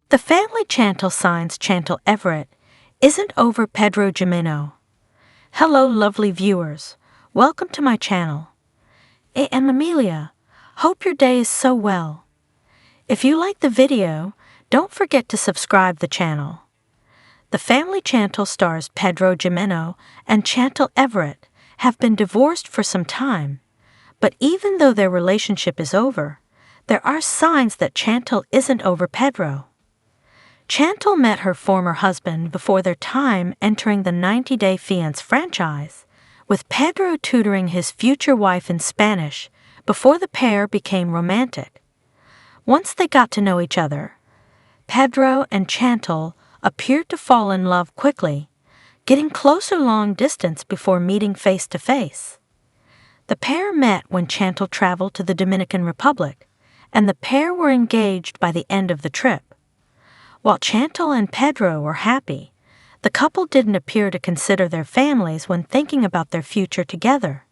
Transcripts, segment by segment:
The family Chantel signs Chantel Everett isn't over Pedro Jimeno. Hello lovely viewers, welcome to my channel. I am Amelia, hope your day is so well. If you like the video, don't forget to subscribe the channel. The family Chantel stars Pedro Jimeno and Chantel Everett have been divorced for some time, but even though their relationship is over, there are signs that Chantel isn't over Pedro. Chantel met her former husband before their time entering the 90-Day Fiance franchise, with Pedro tutoring his future wife in Spanish before the pair became romantic. Once they got to know each other, Pedro and Chantel appeared to fall in love quickly, getting closer long distance before meeting face to face. The pair met when Chantel traveled to the Dominican Republic, and the pair were engaged by the end of the trip. While Chantel and Pedro were happy, the couple didn't appear to consider their families when thinking about their future together.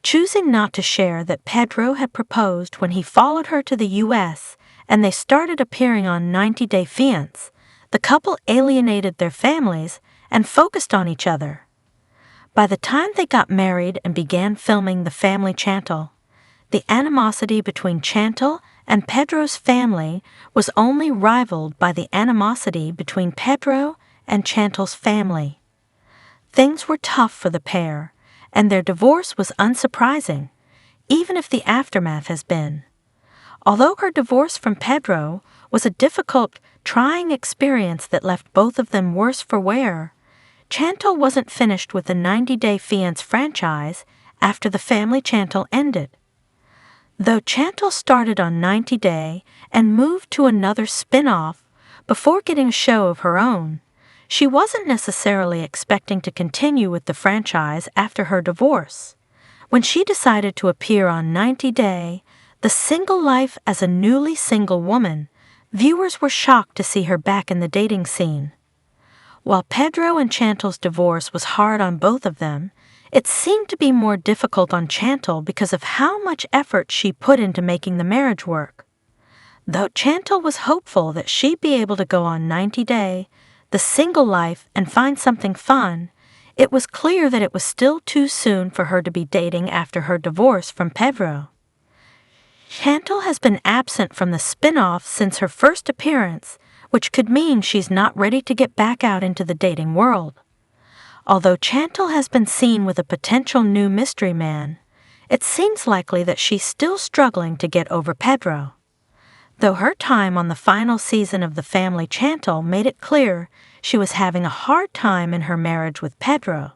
Choosing not to share that Pedro had proposed when he followed her to the U.S. and they started appearing on 90-Day Fiance, the couple alienated their families and focused on each other. By the time they got married and began filming The Family Chantel, the animosity between Chantel and Pedro's family was only rivaled by the animosity between Pedro and Chantel's family. Things were tough for the pair, and their divorce was unsurprising, even if the aftermath has been. Although her divorce from Pedro was a difficult, trying experience that left both of them worse for wear, Chantel wasn't finished with the 90-Day Fiance franchise after The Family Chantel ended. Though Chantel started on 90 Day and moved to another spin-off before getting a show of her own, she wasn't necessarily expecting to continue with the franchise after her divorce. When she decided to appear on 90 Day, The Single Life as a newly single woman, viewers were shocked to see her back in the dating scene. While Pedro and Chantel's divorce was hard on both of them, it seemed to be more difficult on Chantel because of how much effort she put into making the marriage work. Though Chantel was hopeful that she'd be able to go on 90 Day, The Single Life, and find something fun, it was clear that it was still too soon for her to be dating after her divorce from Pedro. Chantel has been absent from the spin-off since her first appearance, which could mean she's not ready to get back out into the dating world. Although Chantel has been seen with a potential new mystery man, it seems likely that she's still struggling to get over Pedro. Though her time on the final season of The Family Chantel made it clear she was having a hard time in her marriage with Pedro,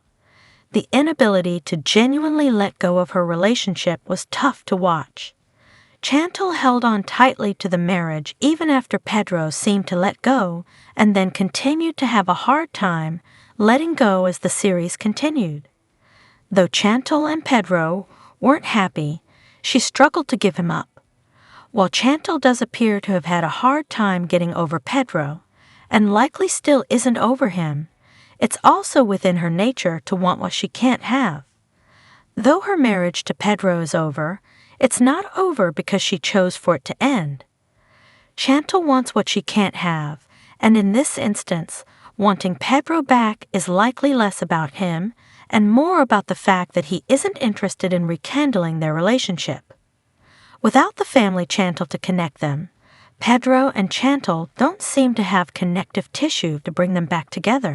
the inability to genuinely let go of her relationship was tough to watch. Chantel held on tightly to the marriage even after Pedro seemed to let go, and then continued to have a hard time letting go as the series continued. Though Chantel and Pedro weren't happy, she struggled to give him up. While Chantel does appear to have had a hard time getting over Pedro, and likely still isn't over him, it's also within her nature to want what she can't have. Though her marriage to Pedro is over, it's not over because she chose for it to end. Chantel wants what she can't have, and in this instance, wanting Pedro back is likely less about him and more about the fact that he isn't interested in rekindling their relationship. Without the family Chantel to connect them, Pedro and Chantel don't seem to have connective tissue to bring them back together.